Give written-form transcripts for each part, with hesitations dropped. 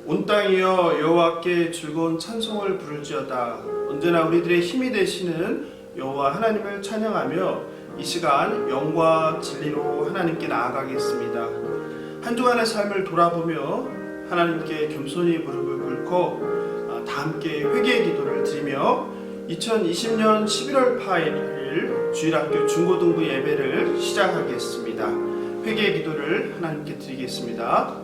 온 땅이여 여호와께 즐거운 찬송을 부를지어다. 언제나 우리들의 힘이 되시는 여호와 하나님을 찬양하며 이 시간 영과 진리로 하나님께 나아가겠습니다. 한 주간의 삶을 돌아보며 하나님께 겸손히 무릎을 꿇고 다 함께 회개의 기도를 드리며 2020년 11월 8일 주일학교 중고등부 예배를 시작하겠습니다. 회개의 기도를 하나님께 드리겠습니다.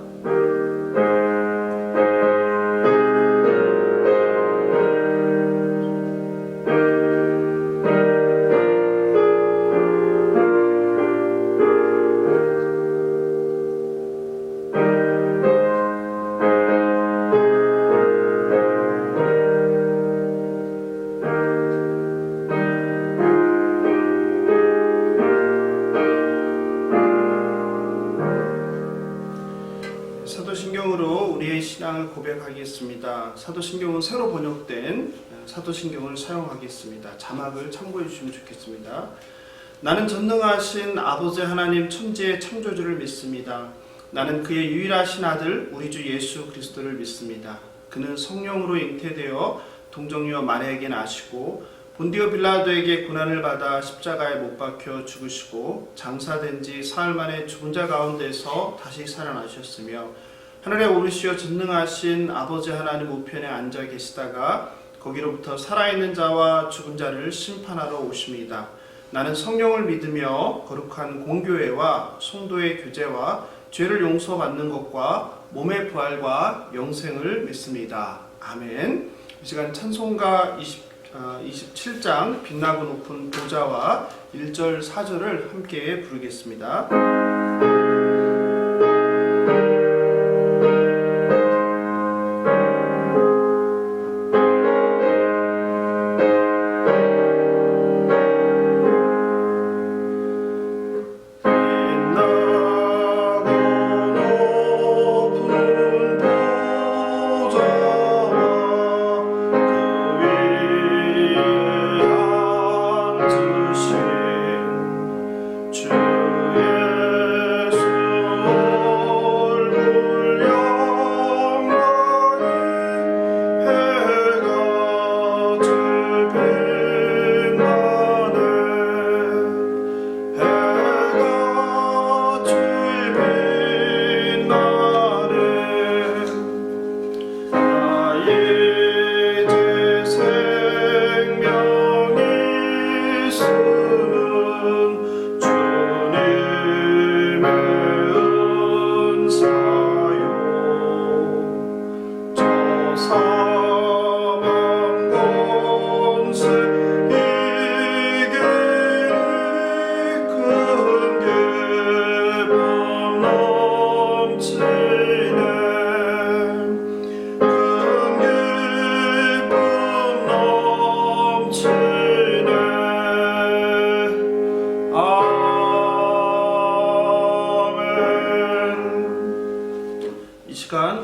사도신경으로 우리의 신앙을 고백하겠습니다. 사도신경은 새로 번역된 사도신경을 사용하겠습니다. 자막을 참고해 주시면 좋겠습니다. 나는 전능하신 아버지 하나님 천지의 창조주를 믿습니다. 나는 그의 유일하신 아들 우리 주 예수 그리스도를 믿습니다. 그는 성령으로 잉태되어 동정녀 마리아에게 나시고 본디오 빌라도에게 고난을 받아 십자가에 못 박혀 죽으시고 장사된 지 사흘 만에 죽은 자 가운데서 다시 살아나셨으며 하늘에 오르시어 전능하신 아버지 하나님 우편에 앉아 계시다가 거기로부터 살아있는 자와 죽은 자를 심판하러 오십니다. 나는 성령을 믿으며 거룩한 공교회와 성도의 교제와 죄를 용서받는 것과 몸의 부활과 영생을 믿습니다. 아멘. 이 시간 찬송가 27장 빛나고 높은 보좌와 1절 4절을 함께 부르겠습니다.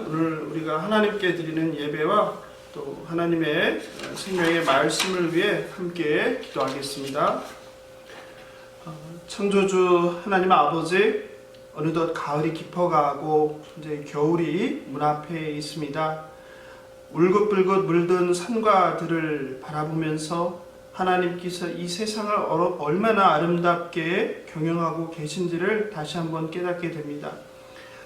오늘 우리가 하나님께 드리는 예배와 또 하나님의 생명의 말씀을 위해 함께 기도하겠습니다. 창조주 하나님 아버지, 어느덧 가을이 깊어가고 이제 겨울이 문 앞에 있습니다. 울긋불긋 물든 산과 들을 바라보면서 하나님께서 이 세상을 얼마나 아름답게 경영하고 계신지를 다시 한번 깨닫게 됩니다.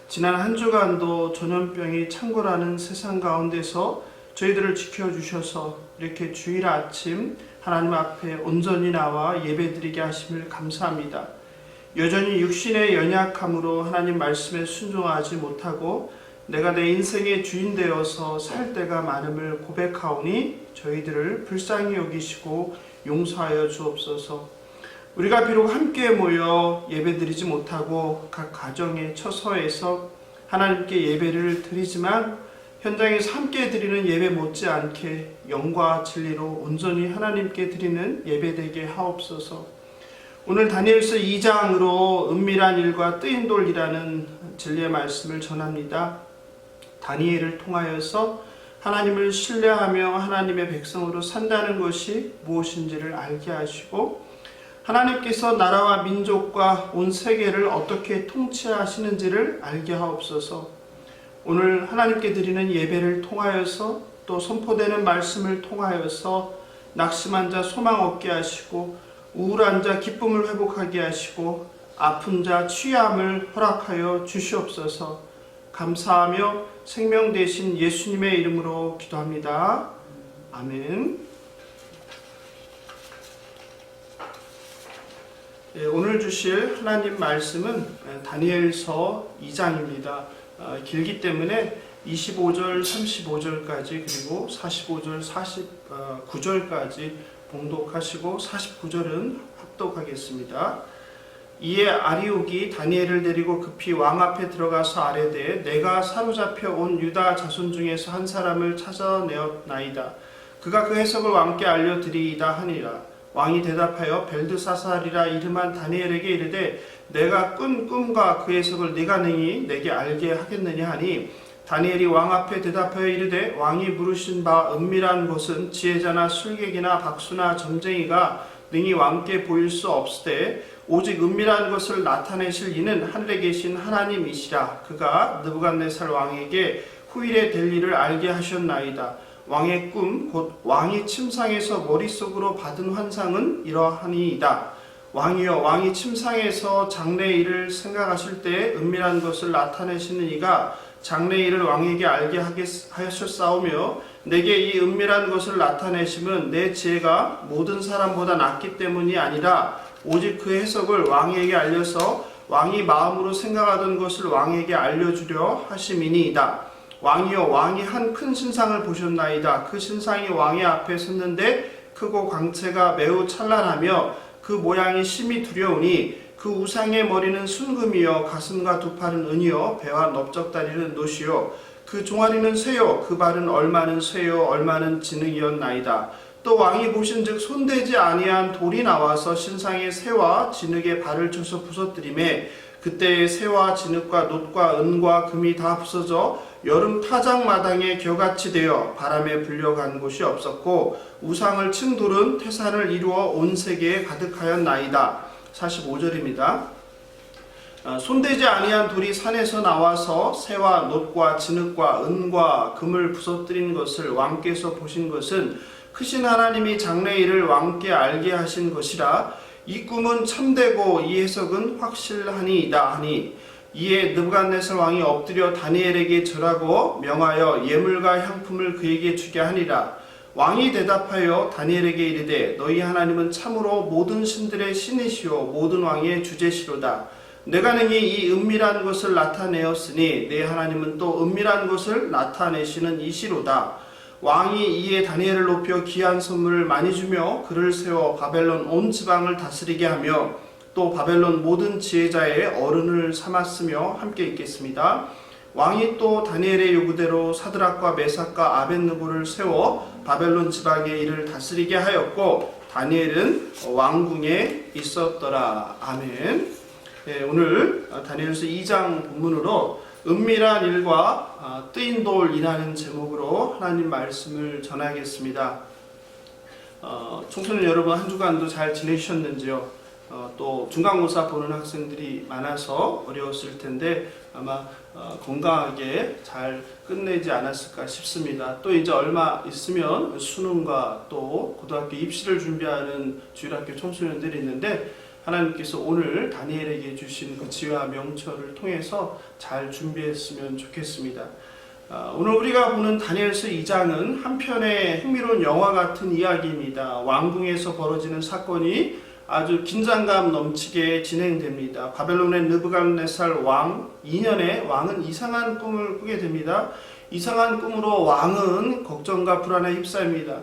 지난 한 주간도 전염병이 창궐하는 세상 가운데서 저희들을 지켜주셔서 이렇게 주일 아침 하나님 앞에 온전히 나와 예배드리게 하심을 감사합니다. 여전히 육신의 연약함으로 하나님 말씀에 순종하지 못하고 내가 내 인생의 주인 되어서 살 때가 많음을 고백하오니 저희들을 불쌍히 여기시고 용서하여 주옵소서. 우리가 비록 함께 모여 예배드리지 못하고 각 가정의 처소에서 하나님께 예배를 드리지만 현장에서 함께 드리는 예배 못지않게 영과 진리로 온전히 하나님께 드리는 예배되게 하옵소서. 오늘 다니엘서 2장으로 은밀한 일과 뜨인 돌이라는 진리의 말씀을 전합니다. 다니엘을 통하여서 하나님을 신뢰하며 하나님의 백성으로 산다는 것이 무엇인지를 알게 하시고 하나님께서 나라와 민족과 온 세계를 어떻게 통치하시는지를 알게 하옵소서. 오늘 하나님께 드리는 예배를 통하여서 또 선포되는 말씀을 통하여서 낙심한 자 소망 얻게 하시고 우울한 자 기쁨을 회복하게 하시고 아픈 자 취함을 허락하여 주시옵소서. 감사하며 생명 되신 예수님의 이름으로 기도합니다. 아멘. 오늘 주실 하나님 말씀은 다니엘서 2장입니다. 길기 때문에 25절, 35절까지 그리고 45절, 49절까지 봉독하시고 49절은 합독하겠습니다. 이에 아리옥이 다니엘을 데리고 급히 왕 앞에 들어가서 아뢰되 내가 사로잡혀 온 유다 자손 중에서 한 사람을 찾아내었나이다. 그가 그 해석을 왕께 알려드리이다 하니라. 왕이 대답하여 벨드사살이라 이름한 다니엘에게 이르되 내가 꾼 꿈과 그 해석을 네가 능히 내게 알게 하겠느냐 하니 다니엘이 왕 앞에 대답하여 이르되 왕이 물으신 바 은밀한 것은 지혜자나 술객이나 박수나 점쟁이가 능히 왕께 보일 수 없으되 오직 은밀한 것을 나타내실 이는 하늘에 계신 하나님이시라. 그가 느부갓네살 왕에게 후일에 될 일을 알게 하셨나이다. 왕의 꿈 곧 왕이 침상에서 머릿속으로 받은 환상은 이러하니이다. 왕이여 왕이 침상에서 장래의 일을 생각하실 때 은밀한 것을 나타내시는 이가 장래의 일을 왕에게 알게 하셨사오며 내게 이 은밀한 것을 나타내심은 내 지혜가 모든 사람보다 낫기 때문이 아니라 오직 그 해석을 왕에게 알려서 왕이 마음으로 생각하던 것을 왕에게 알려주려 하심이니이다. 왕이여 왕이 한 큰 신상을 보셨나이다. 그 신상이 왕의 앞에 섰는데 크고 광채가 매우 찬란하며 그 모양이 심히 두려우니 그 우상의 머리는 순금이요 가슴과 두 팔은 은이요 배와 넓적다리는 노시요 그 종아리는 쇠요 그 발은 얼마는 쇠요 얼마는 진흙이었나이다. 또 왕이 보신즉 손대지 아니한 돌이 나와서 신상의 쇠와 진흙의 발을 쳐서 부서뜨리매 그때의 쇠와 진흙과 놋과 은과 금이 다 부서져 여름 타작마당에 겨같이 되어 바람에 불려간 곳이 없었고 우상을 친 돌은 태산을 이루어 온 세계에 가득하였나이다. 45절입니다. 손대지 아니한 돌이 산에서 나와서 쇠와 놋과 진흙과 은과 금을 부서뜨린 것을 왕께서 보신 것은 크신 하나님이 장래의 일을 왕께 알게 하신 것이라. 이 꿈은 참되고 이 해석은 확실하니이다 하니 이에 느부갓네살 왕이 엎드려 다니엘에게 절하고 명하여 예물과 향품을 그에게 주게 하니라. 왕이 대답하여 다니엘에게 이르되 너희 하나님은 참으로 모든 신들의 신이시오 모든 왕의 주제시로다. 내가 능히 이 은밀한 것을 나타내었으니 내 하나님은 또 은밀한 것을 나타내시는 이시로다. 왕이 이에 다니엘을 높여 귀한 선물을 많이 주며 그를 세워 바벨론 온 지방을 다스리게 하며 또 바벨론 모든 지혜자의 어른을 삼았으며 함께 읽겠습니다. 왕이 또 다니엘의 요구대로 사드락과 메삭과 아벳느고를 세워 바벨론 지방의 일을 다스리게 하였고 다니엘은 왕궁에 있었더라. 아멘. 네, 오늘 다니엘서 2장 본문으로 은밀한 일과 뜨인 돌이라는 제목으로 하나님 말씀을 전하겠습니다. 청소년 여러분 한 주간도 잘 지내셨는지요? 또 중간고사 보는 학생들이 많아서 어려웠을 텐데 아마 건강하게 잘 끝내지 않았을까 싶습니다. 또 이제 얼마 있으면 수능과 또 고등학교 입시를 준비하는 주일학교 청소년들이 있는데 하나님께서 오늘 다니엘에게 주신 그 지혜와 명철을 통해서 잘 준비했으면 좋겠습니다. 오늘 우리가 보는 다니엘서 2장은 한편의 흥미로운 영화 같은 이야기입니다. 왕궁에서 벌어지는 사건이 아주 긴장감 넘치게 진행됩니다. 바벨론의 느부갓네살 왕 2년에 왕은 이상한 꿈을 꾸게 됩니다. 이상한 꿈으로 왕은 걱정과 불안에 휩싸입니다.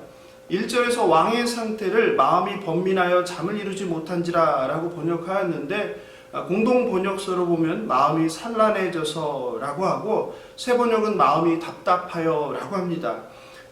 1절에서 왕의 상태를 마음이 번민하여 잠을 이루지 못한지라 라고 번역하였는데 공동 번역서로 보면 마음이 산란해져서 라고 하고 새 번역은 마음이 답답하여 라고 합니다.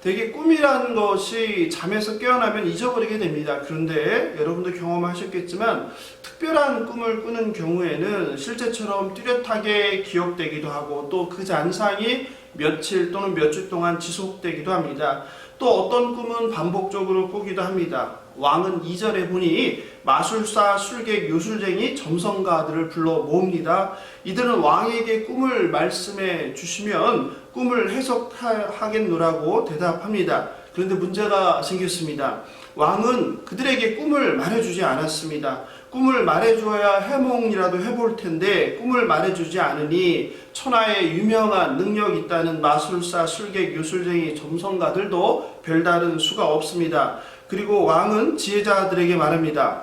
되게 꿈이라는 것이 잠에서 깨어나면 잊어버리게 됩니다. 그런데 여러분도 경험하셨겠지만 특별한 꿈을 꾸는 경우에는 실제처럼 뚜렷하게 기억되기도 하고 또 그 잔상이 며칠 또는 몇 주 동안 지속되기도 합니다. 또 어떤 꿈은 반복적으로 꾸기도 합니다. 왕은 2절에 보니 마술사, 술객, 요술쟁이, 점성가들을 불러 모읍니다. 이들은 왕에게 꿈을 말씀해 주시면 꿈을 해석하겠노라고 대답합니다. 그런데 문제가 생겼습니다. 왕은 그들에게 꿈을 말해주지 않았습니다. 꿈을 말해줘야 해몽이라도 해볼 텐데 꿈을 말해주지 않으니 천하에 유명한 능력 있다는 마술사, 술객, 요술쟁이, 점성가들도 별다른 수가 없습니다. 그리고 왕은 지혜자들에게 말합니다.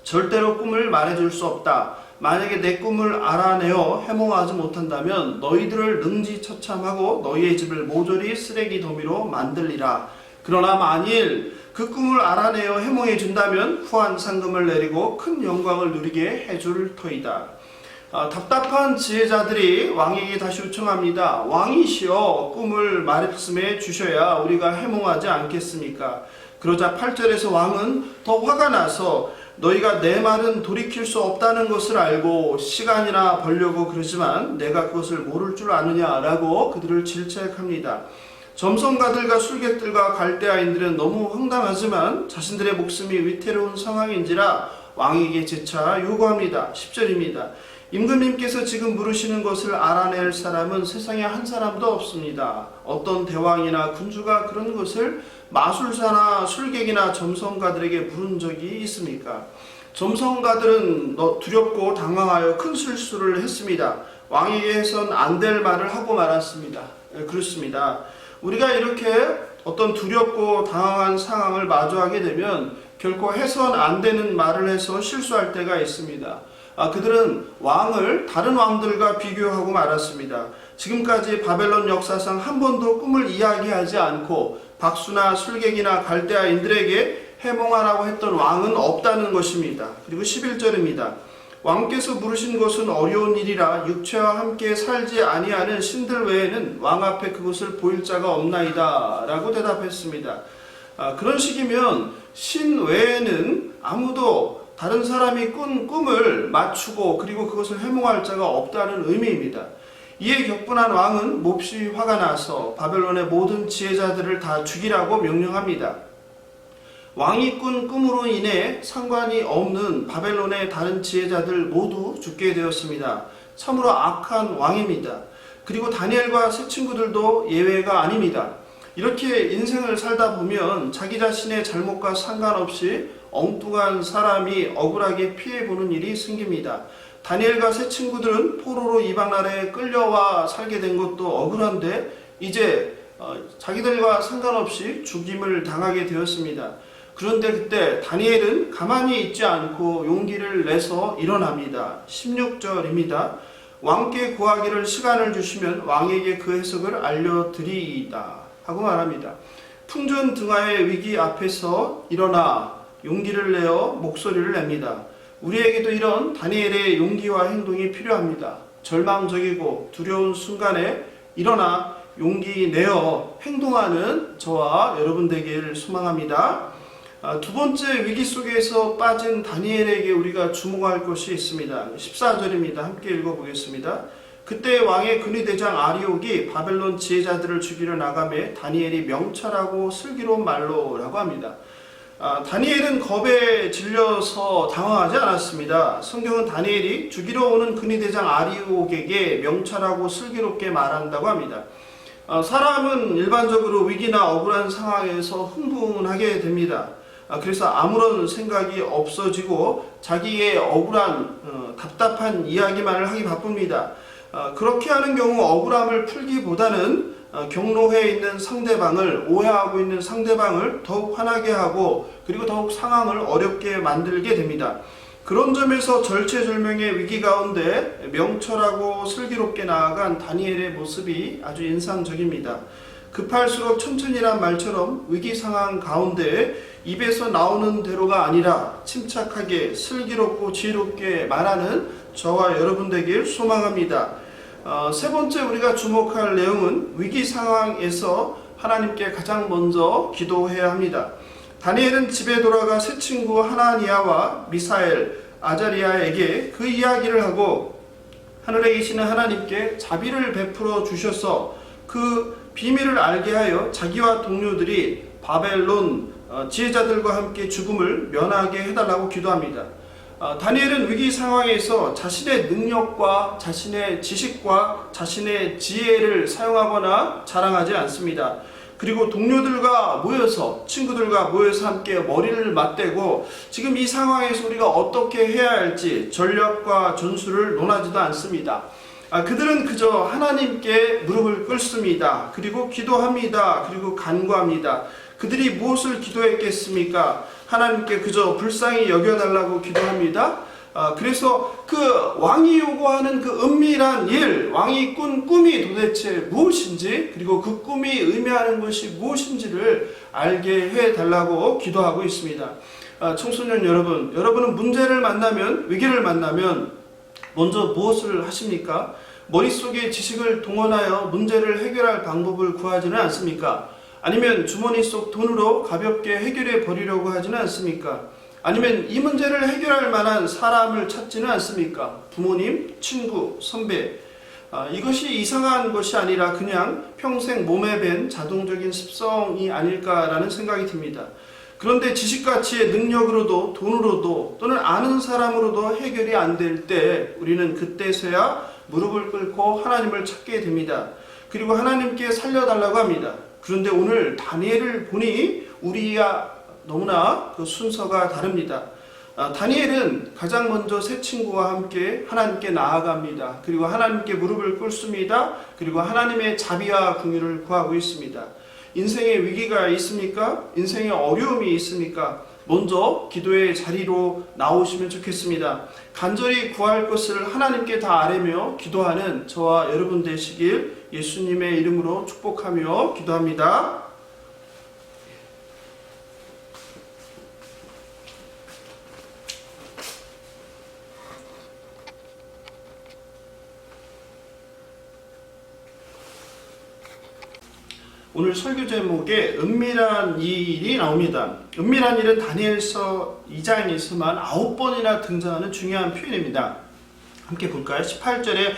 절대로 꿈을 말해줄 수 없다. 만약에 내 꿈을 알아내어 해몽하지 못한다면 너희들을 능지처참하고 너희의 집을 모조리 쓰레기 더미로 만들리라. 그러나 만일 그 꿈을 알아내어 해몽해 준다면 후한 상금을 내리고 큰 영광을 누리게 해줄 터이다. 답답한 지혜자들이 왕에게 다시 요청합니다. 왕이시여, 꿈을 말씀해 주셔야 우리가 해몽하지 않겠습니까? 그러자 8절에서 왕은 더 화가 나서 너희가 내 말은 돌이킬 수 없다는 것을 알고 시간이나 벌려고 그러지만 내가 그것을 모를 줄 아느냐라고 그들을 질책합니다. 점성가들과 술객들과 갈대아인들은 너무 황당하지만 자신들의 목숨이 위태로운 상황인지라 왕에게 재차 요구합니다. 10절입니다. 임금님께서 지금 물으시는 것을 알아낼 사람은 세상에 한 사람도 없습니다. 어떤 대왕이나 군주가 그런 것을 마술사나 술객이나 점성가들에게 물은 적이 있습니까? 점성가들은 두렵고 당황하여 큰 실수를 했습니다. 왕에게 해선 안 될 말을 하고 말았습니다. 그렇습니다. 우리가 이렇게 어떤 두렵고 당황한 상황을 마주하게 되면 결코 해선 안 되는 말을 해서 실수할 때가 있습니다. 그들은 왕을 다른 왕들과 비교하고 말았습니다. 지금까지 바벨론 역사상 한 번도 꿈을 이야기하지 않고 박수나 술객이나 갈대아인들에게 해몽하라고 했던 왕은 없다는 것입니다. 그리고 11절입니다. 왕께서 물으신 것은 어려운 일이라 육체와 함께 살지 아니하는 신들 외에는 왕 앞에 그것을 보일 자가 없나이다 라고 대답했습니다. 그런 식이면 신 외에는 아무도 다른 사람이 꾼 꿈을 맞추고 그리고 그것을 해몽할 자가 없다는 의미입니다. 이에 격분한 왕은 몹시 화가 나서 바벨론의 모든 지혜자들을 다 죽이라고 명령합니다. 왕이 꾼 꿈으로 인해 상관이 없는 바벨론의 다른 지혜자들 모두 죽게 되었습니다. 참으로 악한 왕입니다. 그리고 다니엘과 세 친구들도 예외가 아닙니다. 이렇게 인생을 살다 보면 자기 자신의 잘못과 상관없이 엉뚱한 사람이 억울하게 피해보는 일이 생깁니다. 다니엘과 세 친구들은 포로로 이방 나라에 끌려와 살게 된 것도 억울한데 이제 자기들과 상관없이 죽임을 당하게 되었습니다. 그런데 그때 다니엘은 가만히 있지 않고 용기를 내서 일어납니다. 16절입니다. 왕께 구하기를 시간을 주시면 왕에게 그 해석을 알려드리이다 하고 말합니다. 풍전등화의 위기 앞에서 일어나 용기를 내어 목소리를 냅니다. 우리에게도 이런 다니엘의 용기와 행동이 필요합니다. 절망적이고 두려운 순간에 일어나 용기 내어 행동하는 저와 여러분 되기를 소망합니다. 두 번째 위기 속에서 빠진 다니엘에게 우리가 주목할 것이 있습니다. 14절입니다. 함께 읽어보겠습니다. 그때 왕의 근위대장 아리옥이 바벨론 지혜자들을 죽이려 나가매 다니엘이 명철하고 슬기로운 말로 라고 합니다. 다니엘은 겁에 질려서 당황하지 않았습니다. 성경은 다니엘이 죽이러 오는 근위대장 아리옥에게 명철하고 슬기롭게 말한다고 합니다. 사람은 일반적으로 위기나 억울한 상황에서 흥분하게 됩니다. 그래서 아무런 생각이 없어지고 자기의 억울한 답답한 이야기만을 하기 바쁩니다. 그렇게 하는 경우 억울함을 풀기보다는 경로해 있는 상대방을 오해하고 있는 상대방을 더욱 화나게 하고 그리고 더욱 상황을 어렵게 만들게 됩니다. 그런 점에서 절체절명의 위기 가운데 명철하고 슬기롭게 나아간 다니엘의 모습이 아주 인상적입니다. 급할수록 천천히란 말처럼 위기 상황 가운데 입에서 나오는 대로가 아니라 침착하게 슬기롭고 지혜롭게 말하는 저와 여러분 되길 소망합니다. 세 번째 우리가 주목할 내용은 위기 상황에서 하나님께 가장 먼저 기도해야 합니다. 다니엘은 집에 돌아가 세 친구 하나니아와 미사엘, 아자리아에게 그 이야기를 하고 하늘에 계시는 하나님께 자비를 베풀어 주셔서 그 비밀을 알게 하여 자기와 동료들이 바벨론 지혜자들과 함께 죽음을 면하게 해달라고 기도합니다. 다니엘은 위기 상황에서 자신의 능력과 자신의 지식과 자신의 지혜를 사용하거나 자랑하지 않습니다. 그리고 동료들과 모여서, 친구들과 모여서 함께 머리를 맞대고 지금 이 상황에서 우리가 어떻게 해야 할지 전략과 전술을 논하지도 않습니다. 그들은 그저 하나님께 무릎을 꿇습니다. 그리고 기도합니다. 그리고 간구합니다. 그들이 무엇을 기도했겠습니까? 하나님께 그저 불쌍히 여겨달라고 기도합니다. 그래서 그 왕이 요구하는 그 은밀한 일, 왕이 꾼 꿈이 도대체 무엇인지, 그리고 그 꿈이 의미하는 것이 무엇인지를 알게 해달라고 기도하고 있습니다. 청소년 여러분, 여러분은 문제를 만나면, 위기를 만나면 먼저 무엇을 하십니까? 머릿속에 지식을 동원하여 문제를 해결할 방법을 구하지는 않습니까? 아니면 주머니 속 돈으로 가볍게 해결해 버리려고 하지는 않습니까? 아니면 이 문제를 해결할 만한 사람을 찾지는 않습니까? 부모님, 친구, 선배. 이것이 이상한 것이 아니라 그냥 평생 몸에 밴 자동적인 습성이 아닐까라는 생각이 듭니다. 그런데 지식가치의 능력으로도 돈으로도 또는 아는 사람으로도 해결이 안 될 때 우리는 그때서야 무릎을 꿇고 하나님을 찾게 됩니다. 그리고 하나님께 살려달라고 합니다. 그런데 오늘 다니엘을 보니 우리야 너무나 그 순서가 다릅니다. 다니엘은 가장 먼저 세 친구와 함께 하나님께 나아갑니다. 그리고 하나님께 무릎을 꿇습니다. 그리고 하나님의 자비와 긍휼을 구하고 있습니다. 인생에 위기가 있습니까? 인생에 어려움이 있습니까? 먼저 기도의 자리로 나오시면 좋겠습니다. 간절히 구할 것을 하나님께 다 아뢰며 기도하는 저와 여러분 되시길 예수님의 이름으로 축복하며 기도합니다. 오늘 설교 제목에 은밀한 일이 나옵니다. 은밀한 일은 다니엘서 2장에서만 9번이나 등장하는 중요한 표현입니다. 함께 볼까요? 18절에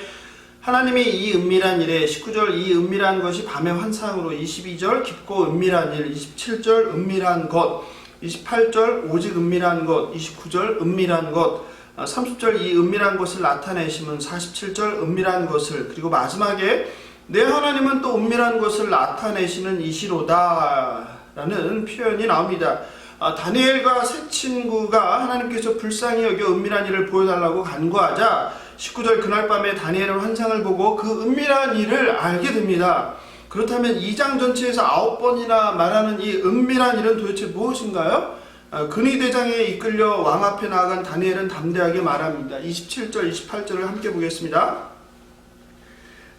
하나님이 이 은밀한 일에, 19절 이 은밀한 것이 밤의 환상으로, 22절 깊고 은밀한 일, 27절 은밀한 것, 28절 오직 은밀한 것, 29절 은밀한 것, 30절 이 은밀한 것을 나타내시면 47절 은밀한 것을, 그리고 마지막에 내 하나님은 또 은밀한 것을 나타내시는 이시로다 라는 표현이 나옵니다. 다니엘과 세 친구가 하나님께서 불쌍히 여겨 은밀한 일을 보여달라고 간구하자 19절 그날 밤에 다니엘은 환상을 보고 그 은밀한 일을 알게 됩니다. 그렇다면 2장 전체에서 9번이나 말하는 이 은밀한 일은 도대체 무엇인가요? 근위대장에 이끌려 왕 앞에 나아간 다니엘은 담대하게 말합니다. 27절 28절을 함께 보겠습니다.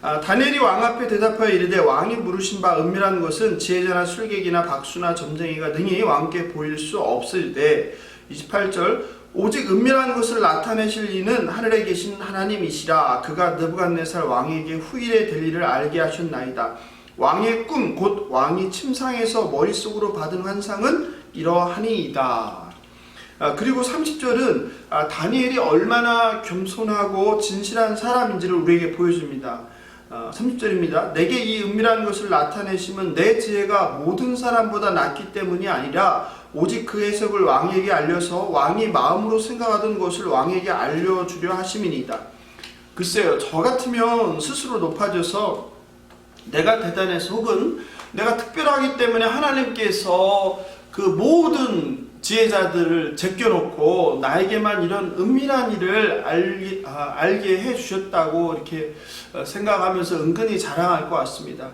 다니엘이 왕 앞에 대답하여 이르되 왕이 물으신 바 은밀한 것은 지혜자나 술객이나 박수나 점쟁이가 능히 왕께 보일 수 없으되 28절 오직 은밀한 것을 나타내실 이는 하늘에 계신 하나님이시라. 그가 느부갓네살 왕에게 후일에 될 일을 알게 하셨나이다. 왕의 꿈 곧 왕이 침상에서 머릿속으로 받은 환상은 이러하니이다. 그리고 30절은 다니엘이 얼마나 겸손하고 진실한 사람인지를 우리에게 보여줍니다. 30절입니다. 내게 이 은밀한 것을 나타내심은 내 지혜가 모든 사람보다 낫기 때문이 아니라 오직 그 해석을 왕에게 알려서 왕이 마음으로 생각하던 것을 왕에게 알려주려 하심이니이다. 글쎄요, 저 같으면 스스로 높아져서 내가 대단해서 혹은 내가 특별하기 때문에 하나님께서 그 모든 지혜자들을 제껴놓고 나에게만 이런 은밀한 일을 알게 해주셨다고 이렇게 생각하면서 은근히 자랑할 것 같습니다.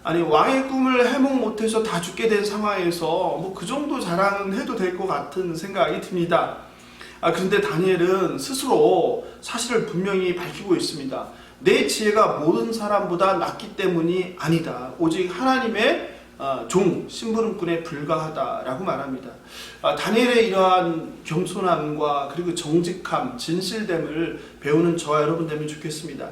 아니, 왕의 꿈을 해몽 못해서 다 죽게 된 상황에서 뭐 그 정도 자랑은 해도 될 것 같은 생각이 듭니다. 그런데 다니엘은 스스로 사실을 분명히 밝히고 있습니다. 내 지혜가 모든 사람보다 낫기 때문이 아니다. 오직 하나님의 종, 심부름꾼에 불과하다라고 말합니다. 다니엘의 이러한 겸손함과 그리고 정직함, 진실됨을 배우는 저와 여러분 되면 좋겠습니다.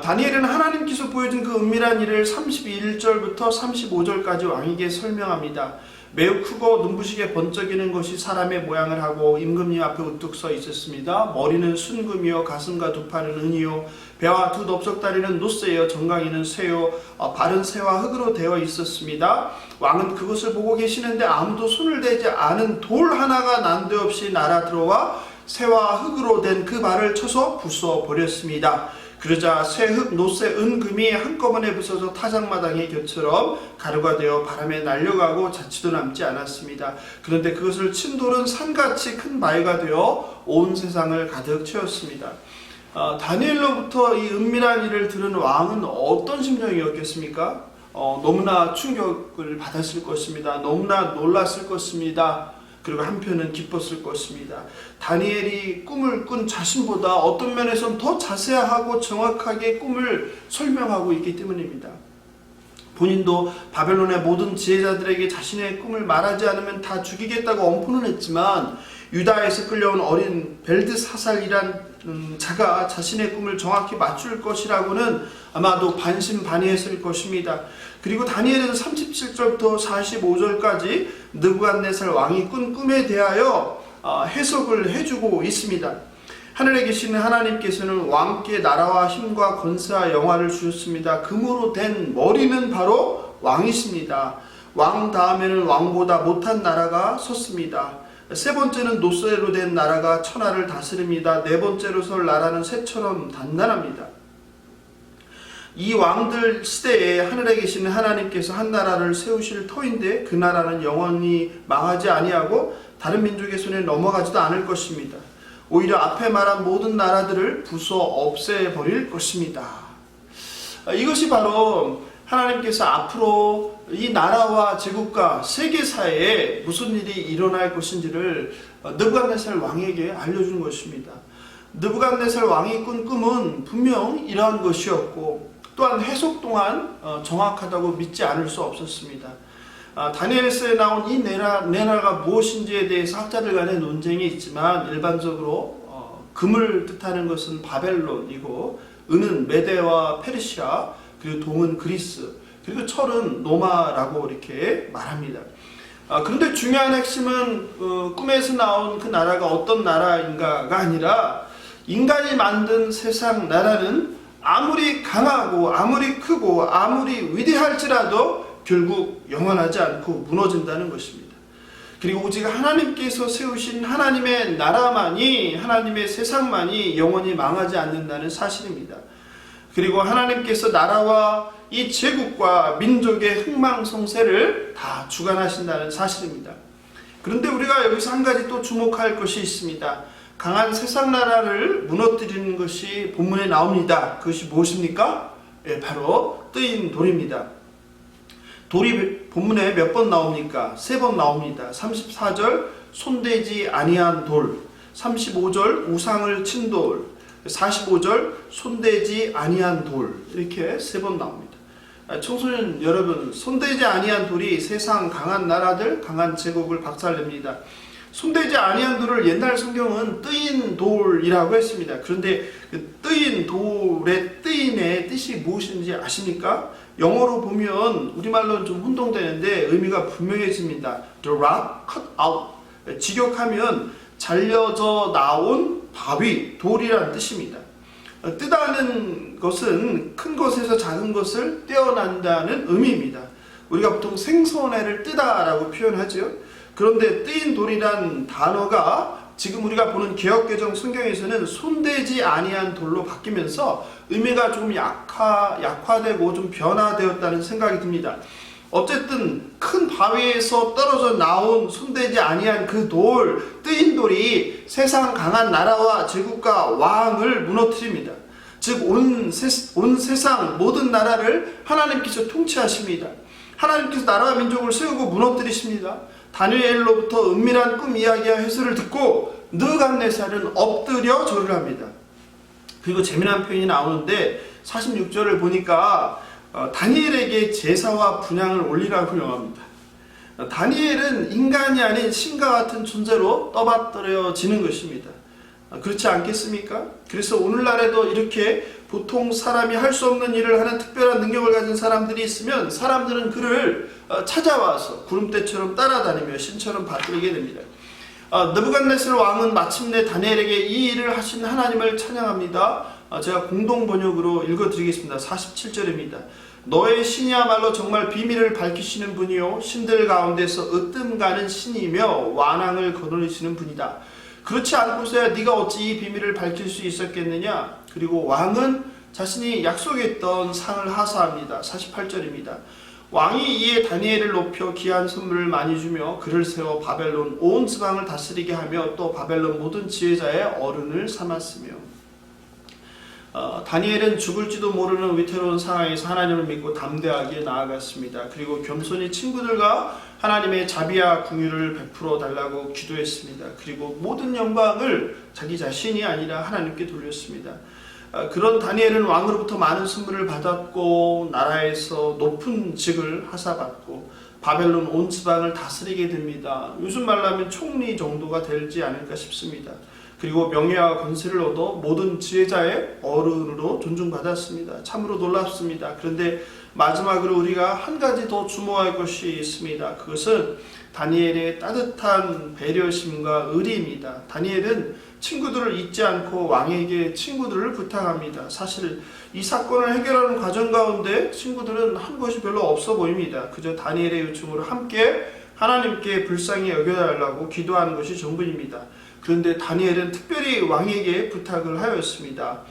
다니엘은 하나님께서 보여준 그 은밀한 일을 31절부터 35절까지 왕에게 설명합니다. 매우 크고 눈부시게 번쩍이는 것이 사람의 모양을 하고 임금님 앞에 우뚝 서 있었습니다. 머리는 순금이요 가슴과 두 팔은 은이요 배와 두 넓적다리는 노쇠요 정강이는 쇠요 발은 새와 흙으로 되어 있었습니다. 왕은 그것을 보고 계시는데 아무도 손을 대지 않은 돌 하나가 난데없이 날아 들어와 새와 흙으로 된 그 발을 쳐서 부숴 버렸습니다. 그러자 쇠, 흙, 노쇠, 은, 금이 한꺼번에 부서져 타작마당의 곁처럼 가루가 되어 바람에 날려가고 자취도 남지 않았습니다. 그런데 그것을 친 돌은 산같이 큰 바위가 되어 온 세상을 가득 채웠습니다. 다니엘로부터 이 은밀한 일을 들은 왕은 어떤 심정이었겠습니까? 너무나 충격을 받았을 것입니다. 너무나 놀랐을 것입니다. 그리고 한편은 기뻤을 것입니다. 다니엘이 꿈을 꾼 자신보다 어떤 면에서는 더 자세하고 정확하게 꿈을 설명하고 있기 때문입니다. 본인도 바벨론의 모든 지혜자들에게 자신의 꿈을 말하지 않으면 다 죽이겠다고 엄포는 했지만 유다에서 끌려온 어린 벨드사살이란 자가 자신의 꿈을 정확히 맞출 것이라고는 아마도 반신반의했을 것입니다. 그리고 다니엘은 37절부터 45절까지 느부갓네살 왕이 꾼 꿈에 대하여 해석을 해주고 있습니다. 하늘에 계시는 하나님께서는 왕께 나라와 힘과 권세와 영화를 주셨습니다. 금으로 된 머리는 바로 왕이십니다. 왕 다음에는 왕보다 못한 나라가 섰습니다. 세 번째는 노쇠로 된 나라가 천하를 다스립니다. 네 번째로 설 나라는 쇠처럼 단단합니다. 이 왕들 시대에 하늘에 계시는 하나님께서 한 나라를 세우실 터인데 그 나라는 영원히 망하지 아니하고 다른 민족의 손에 넘어가지도 않을 것입니다. 오히려 앞에 말한 모든 나라들을 부숴 없애버릴 것입니다. 이것이 바로 하나님께서 앞으로 이 나라와 제국과 세계사에 무슨 일이 일어날 것인지를 느부갓네살 왕에게 알려준 것입니다. 느부갓네살 왕이 꾼 꿈은 분명 이러한 것이었고 또한 해석 또한 정확하다고 믿지 않을 수 없었습니다. 다니엘서에 나온 이 내나라가 무엇인지에 대해서 학자들 간의 논쟁이 있지만 일반적으로 금을 뜻하는 것은 바벨론이고 은은 메데와 페르시아 그리고 동은 그리스 그리고 철은 로마라고 이렇게 말합니다. 그런데 중요한 핵심은 꿈에서 나온 그 나라가 어떤 나라인가가 아니라 인간이 만든 세상 나라는 아무리 강하고 아무리 크고 아무리 위대할지라도 결국 영원하지 않고 무너진다는 것입니다. 그리고 오직 하나님께서 세우신 하나님의 나라만이 하나님의 세상만이 영원히 망하지 않는다는 사실입니다. 그리고 하나님께서 나라와 이 제국과 민족의 흥망성쇠를 다 주관하신다는 사실입니다. 그런데 우리가 여기서 한 가지 또 주목할 것이 있습니다. 강한 세상 나라를 무너뜨리는 것이 본문에 나옵니다. 그것이 무엇입니까? 바로 뜨인 돌입니다. 돌이 본문에 몇 번 나옵니까? 3번 나옵니다. 34절 손대지 아니한 돌, 35절 우상을 친 돌, 45절 손대지 아니한 돌 이렇게 3번 나옵니다. 청소년 여러분, 손대지 아니한 돌이 세상 강한 나라들, 강한 제국을 박살냅니다. 손대지 아니한 돌을 옛날 성경은 뜨인 돌이라고 했습니다. 그런데 그 뜨인 돌의 뜨인의 뜻이 무엇인지 아십니까? 영어로 보면 우리말로는 좀 혼동되는데 의미가 분명해집니다. The rock cut out. 직역하면 잘려져 나온 바위, 돌이라는 뜻입니다. 뜨다는 것은 큰 것에서 작은 것을 떼어난다는 의미입니다. 우리가 보통 생선회를 뜨다라고 표현하죠. 그런데 뜨인 돌이란 단어가 지금 우리가 보는 개역개정 성경에서는 손대지 아니한 돌로 바뀌면서 의미가 조금 약화되고 좀 변화되었다는 생각이 듭니다. 어쨌든 큰 바위에서 떨어져 나온 손대지 아니한 그 돌, 뜨인 돌이 세상 강한 나라와 제국과 왕을 무너뜨립니다. 즉 온 세상 모든 나라를 하나님께서 통치하십니다. 하나님께서 나라와 민족을 세우고 무너뜨리십니다. 다니엘로부터 은밀한 꿈 이야기와 해설을 듣고 느부갓네살은 엎드려 절을 합니다. 그리고 재미난 표현이 나오는데 46절을 보니까 다니엘에게 제사와 분향을 올리라고 명합니다. 다니엘은 인간이 아닌 신과 같은 존재로 떠받들여지는 것입니다. 그렇지 않겠습니까? 그래서 오늘날에도 이렇게 보통 사람이 할 수 없는 일을 하는 특별한 능력을 가진 사람들이 있으면 사람들은 그를 찾아와서 구름대처럼 따라다니며 신처럼 받들게 됩니다. 느부갓네살 왕은 마침내 다니엘에게 이 일을 하신 하나님을 찬양합니다. 제가 공동 번역으로 읽어드리겠습니다. 47절입니다. 너의 신이야말로 정말 비밀을 밝히시는 분이요 신들 가운데서 으뜸가는 신이며 완왕을 거느리시는 분이다. 그렇지 않고서야 네가 어찌 이 비밀을 밝힐 수 있었겠느냐. 그리고 왕은 자신이 약속했던 상을 하사합니다. 48절입니다. 왕이 이에 다니엘을 높여 귀한 선물을 많이 주며 그를 세워 바벨론 온 지방을 다스리게 하며 또 바벨론 모든 지혜자의 어른을 삼았으며. 다니엘은 죽을지도 모르는 위태로운 상황에서 하나님을 믿고 담대하게 나아갔습니다. 그리고 겸손히 친구들과 하나님의 자비와 긍휼을 베풀어 달라고 기도했습니다. 그리고 모든 영광을 자기 자신이 아니라 하나님께 돌렸습니다. 그런 다니엘은 왕으로부터 많은 선물을 받았고 나라에서 높은 직을 하사받고 바벨론 온 지방을 다스리게 됩니다. 요즘 말로 하면 총리 정도가 되지 않을까 싶습니다. 그리고 명예와 권세를 얻어 모든 지혜자의 어른으로 존중받았습니다. 참으로 놀랍습니다. 그런데 마지막으로 우리가 한 가지 더 주목할 것이 있습니다. 그것은 다니엘의 따뜻한 배려심과 의리입니다. 다니엘은 친구들을 잊지 않고 왕에게 친구들을 부탁합니다. 사실 이 사건을 해결하는 과정 가운데 친구들은 한 것이 별로 없어 보입니다. 그저 다니엘의 요청으로 함께 하나님께 불쌍히 여겨달라고 기도하는 것이 전부입니다. 그런데 다니엘은 특별히 왕에게 부탁을 하였습니다.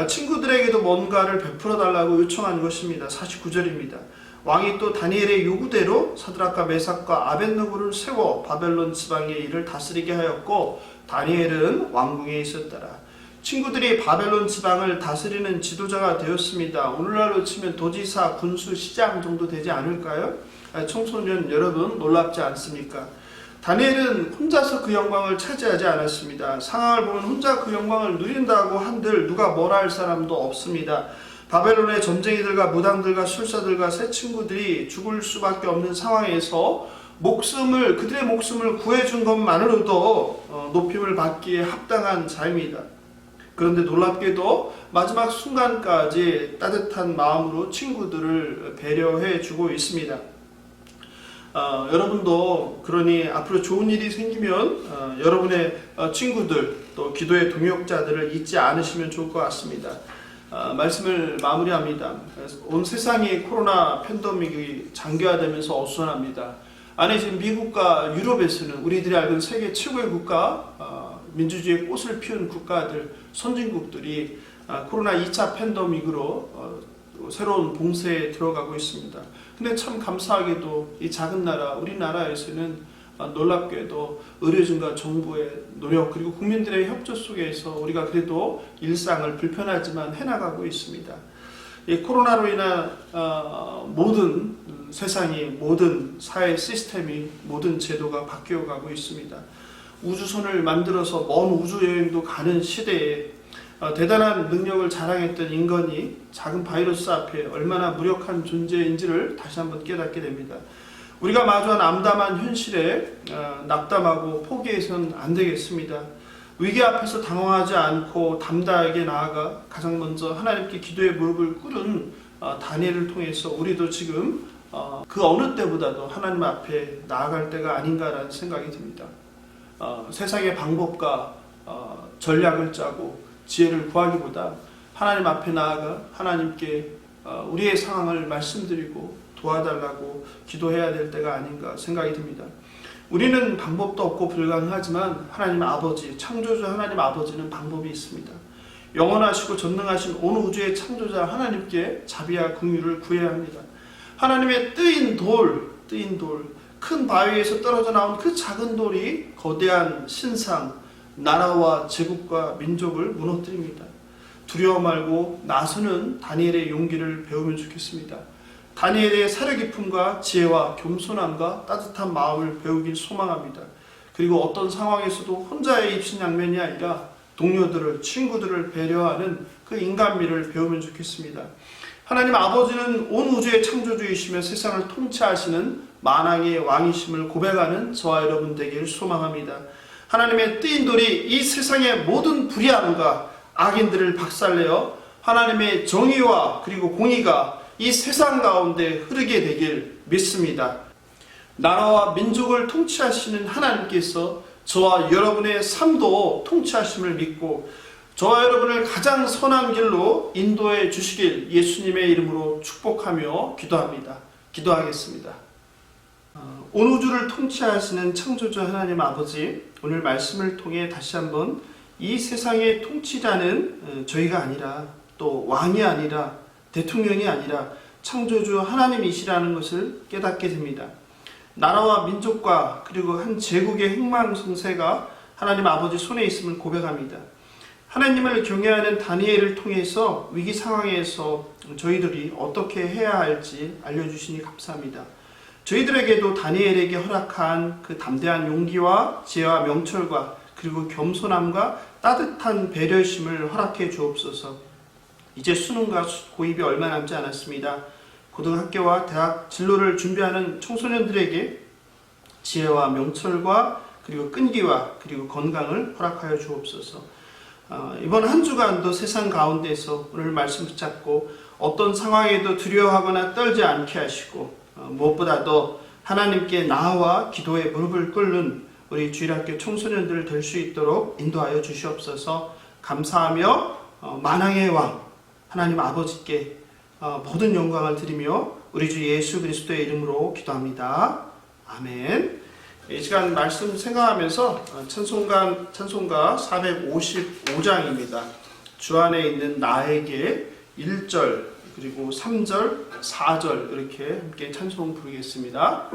친구들에게도 뭔가를 베풀어 달라고 요청한 것입니다. 49절입니다. 왕이 또 다니엘의 요구대로 사드락과 메삭과 아벳느고를 세워 바벨론 지방의 일을 다스리게 하였고 다니엘은 왕궁에 있었더라. 친구들이 바벨론 지방을 다스리는 지도자가 되었습니다. 오늘날로 치면 도지사, 군수, 시장 정도 되지 않을까요? 청소년 여러분 놀랍지 않습니까? 다니엘은 혼자서 그 영광을 차지하지 않았습니다. 상황을 보면 혼자 그 영광을 누린다고 한들 누가 뭐라 할 사람도 없습니다. 바벨론의 점쟁이들과 무당들과 술사들과 새 친구들이 죽을 수밖에 없는 상황에서 그들의 목숨을 구해준 것만으로도 높임을 받기에 합당한 자입니다. 그런데 놀랍게도 마지막 순간까지 따뜻한 마음으로 친구들을 배려해 주고 있습니다. 여러분도 그러니 앞으로 좋은 일이 생기면 여러분의 친구들 또 기도의 동역자들을 잊지 않으시면 좋을 것 같습니다. 말씀을 마무리합니다. 온 세상이 코로나 팬데믹이 장기화되면서 어수선합니다. 아니 지금 미국과 유럽에서는 우리들이 알던 세계 최고의 국가, 민주주의의 꽃을 피운 국가들, 선진국들이 코로나 2차 팬데믹으로 새로운 봉쇄에 들어가고 있습니다. 근데 참 감사하게도 이 작은 나라, 우리나라에서는 놀랍게도 의료진과 정부의 노력 그리고 국민들의 협조 속에서 우리가 그래도 일상을 불편하지만 해나가고 있습니다. 이 코로나로 인한 모든 세상이, 모든 사회 시스템이, 모든 제도가 바뀌어가고 있습니다. 우주선을 만들어서 먼 우주여행도 가는 시대에 대단한 능력을 자랑했던 인간이 작은 바이러스 앞에 얼마나 무력한 존재인지를 다시 한번 깨닫게 됩니다. 우리가 마주한 암담한 현실에 낙담하고 포기해서는 안 되겠습니다. 위기 앞에서 당황하지 않고 담대하게 나아가 가장 먼저 하나님께 기도의 무릎을 꿇은 다니엘을 통해서 우리도 지금 그 어느 때보다도 하나님 앞에 나아갈 때가 아닌가라는 생각이 듭니다. 세상의 방법과 전략을 짜고 지혜를 구하기보다 하나님 앞에 나아가 하나님께 우리의 상황을 말씀드리고 도와달라고 기도해야 될 때가 아닌가 생각이 듭니다. 우리는 방법도 없고 불가능하지만 하나님 아버지, 창조주 하나님 아버지는 방법이 있습니다. 영원하시고 전능하신 온 우주의 창조자 하나님께 자비와 긍휼을 구해야 합니다. 하나님의 뜨인 돌, 큰 바위에서 떨어져 나온 그 작은 돌이 거대한 신상, 나라와 제국과 민족을 무너뜨립니다. 두려워 말고 나서는 다니엘의 용기를 배우면 좋겠습니다. 다니엘의 사려 깊음과 지혜와 겸손함과 따뜻한 마음을 배우길 소망합니다. 그리고 어떤 상황에서도 혼자의 입신양면이 아니라 동료들을, 친구들을 배려하는 그 인간미를 배우면 좋겠습니다. 하나님 아버지는 온 우주의 창조주이시며 세상을 통치하시는 만왕의 왕이심을 고백하는 저와 여러분 되기를 소망합니다. 하나님의 뜨인 돌이 이 세상의 모든 불의함과 악인들을 박살내어 하나님의 정의와 그리고 공의가 이 세상 가운데 흐르게 되길 믿습니다. 나라와 민족을 통치하시는 하나님께서 저와 여러분의 삶도 통치하심을 믿고 저와 여러분을 가장 선한 길로 인도해 주시길 예수님의 이름으로 축복하며 기도합니다. 기도하겠습니다. 온 우주를 통치하시는 창조주 하나님 아버지, 오늘 말씀을 통해 다시 한번 이 세상의 통치자는 저희가 아니라 또 왕이 아니라 대통령이 아니라 창조주 하나님이시라는 것을 깨닫게 됩니다. 나라와 민족과 그리고 한 제국의 흥망성쇠가 하나님 아버지 손에 있음을 고백합니다. 하나님을 경외하는 다니엘을 통해서 위기 상황에서 저희들이 어떻게 해야 할지 알려주시니 감사합니다. 저희들에게도 다니엘에게 허락한 그 담대한 용기와 지혜와 명철과 그리고 겸손함과 따뜻한 배려심을 허락해 주옵소서. 이제 수능과 고입이 얼마 남지 않았습니다. 고등학교와 대학 진로를 준비하는 청소년들에게 지혜와 명철과 그리고 끈기와 그리고 건강을 허락하여 주옵소서. 이번 한 주간도 세상 가운데서 오늘 말씀 붙잡고 어떤 상황에도 두려워하거나 떨지 않게 하시고 무엇보다도 하나님께 나와 기도에 무릎을 꿇는 우리 주일학교 청소년들 될 수 있도록 인도하여 주시옵소서. 감사하며 만왕의 왕 하나님 아버지께 모든 영광을 드리며 우리 주 예수 그리스도의 이름으로 기도합니다. 아멘. 이 시간 말씀 생각하면서 찬송가 455장입니다. 주 안에 있는 나에게 1절 그리고 3절 4절 이렇게 함께 찬송 부르겠습니다.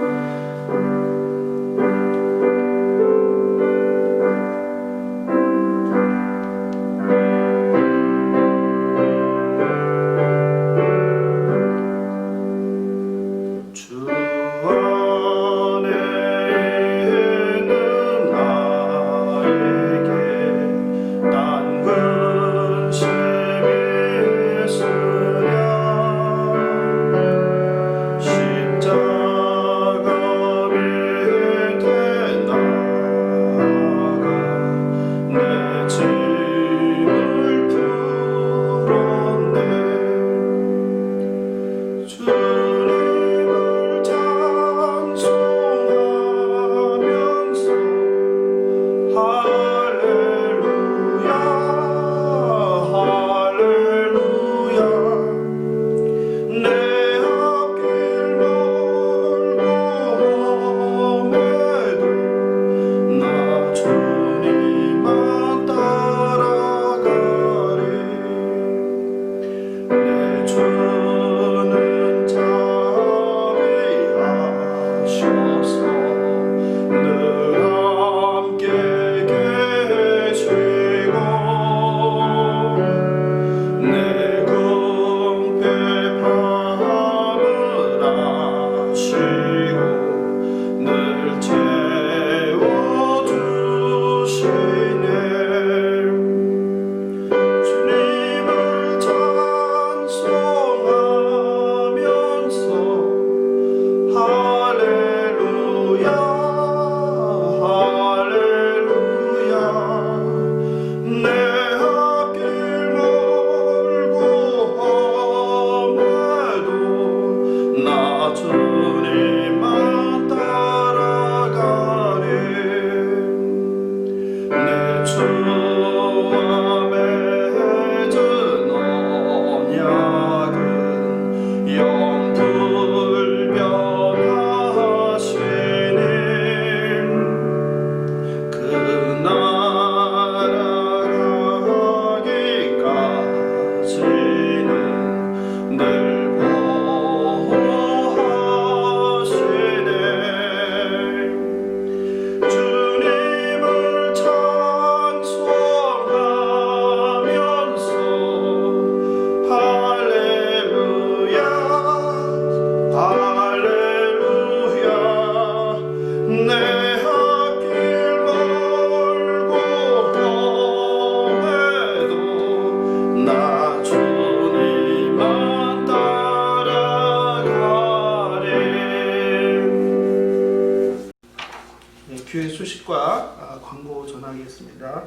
교회 소식과 광고 전하겠습니다.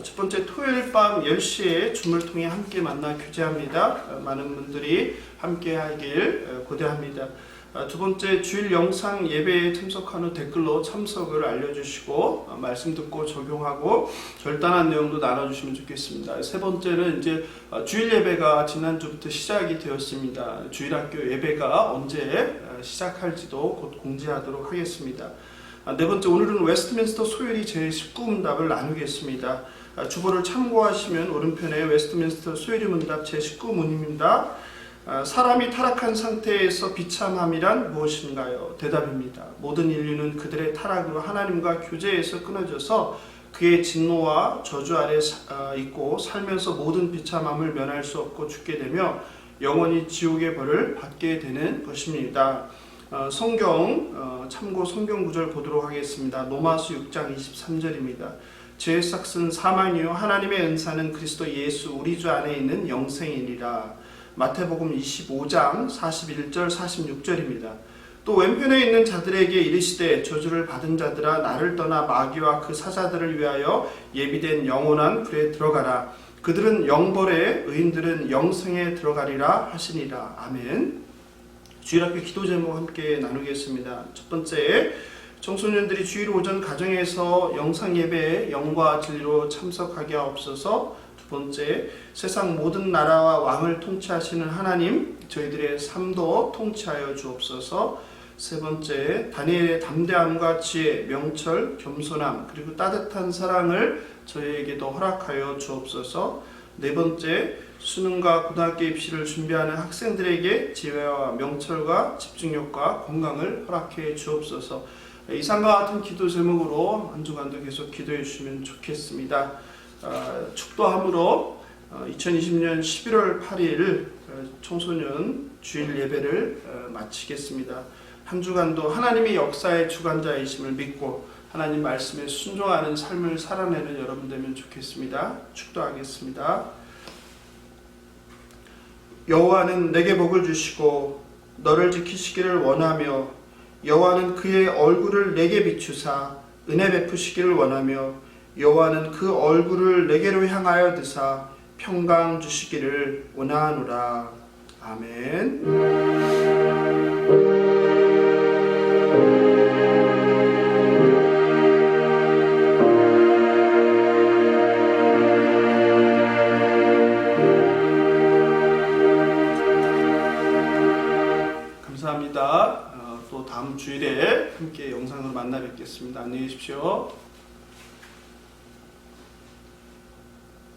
첫 번째 토요일 밤 10시에 줌을 통해 함께 만나 교제합니다. 많은 분들이 함께 하길 고대합니다. 두 번째 주일 영상 예배에 참석한 후 댓글로 참석을 알려주시고 말씀 듣고 적용하고 절단한 내용도 나눠주시면 좋겠습니다. 세 번째는 이제 주일 예배가 지난주부터 시작이 되었습니다. 주일학교 예배가 언제 시작할지도 곧 공지하도록 하겠습니다. 네 번째, 오늘은 웨스트민스터 소요리 제19문답을 나누겠습니다. 주보를 참고하시면 오른편에 웨스트민스터 소요리 문답 제19문입니다. 사람이 타락한 상태에서 비참함이란 무엇인가요? 대답입니다. 모든 인류는 그들의 타락으로 하나님과 교제에서 끊어져서 그의 진노와 저주 아래 있고 살면서 모든 비참함을 면할 수 없고 죽게 되며 영원히 지옥의 벌을 받게 되는 것입니다. 참고 성경 구절 보도록 하겠습니다. 로마서 6장 23절입니다. 죄의 삭은 사망이요 하나님의 은사는 그리스도 예수 우리 주 안에 있는 영생이니라. 마태복음 25장 41절 46절입니다. 또 왼편에 있는 자들에게 이르시되 저주를 받은 자들아 나를 떠나 마귀와 그 사자들을 위하여 예비된 영원한 불에 들어가라. 그들은 영벌에 의인들은 영생에 들어가리라 하시니라. 아멘. 주일학교 기도 제목 함께 나누겠습니다. 첫 번째, 청소년들이 주일 오전 가정에서 영상 예배에 영과 진리로 참석하게 하옵소서. 두 번째, 세상 모든 나라와 왕을 통치하시는 하나님, 저희들의 삶도 통치하여 주옵소서. 세 번째, 다니엘의 담대함과 지혜, 명철, 겸손함, 그리고 따뜻한 사랑을 저희에게도 허락하여 주옵소서. 네 번째, 수능과 고등학교 입시를 준비하는 학생들에게 지혜와 명철과 집중력과 건강을 허락해 주옵소서. 이상과 같은 기도 제목으로 한 주간도 계속 기도해 주시면 좋겠습니다. 축도함으로 2020년 11월 8일 청소년 주일 예배를 마치겠습니다. 한 주간도 하나님의 역사의 주관자이심을 믿고 하나님 말씀에 순종하는 삶을 살아내는 여러분 되면 좋겠습니다. 축도하겠습니다. 여호와는 내게 복을 주시고 너를 지키시기를 원하며 여호와는 그의 얼굴을 내게 비추사 은혜 베푸시기를 원하며 여호와는 그 얼굴을 내게로 향하여 드사 평강 주시기를 원하노라. 아멘. 감사합니다. 또 다음 주일에 함께 영상으로 만나 뵙겠습니다. 안녕히 계십시오.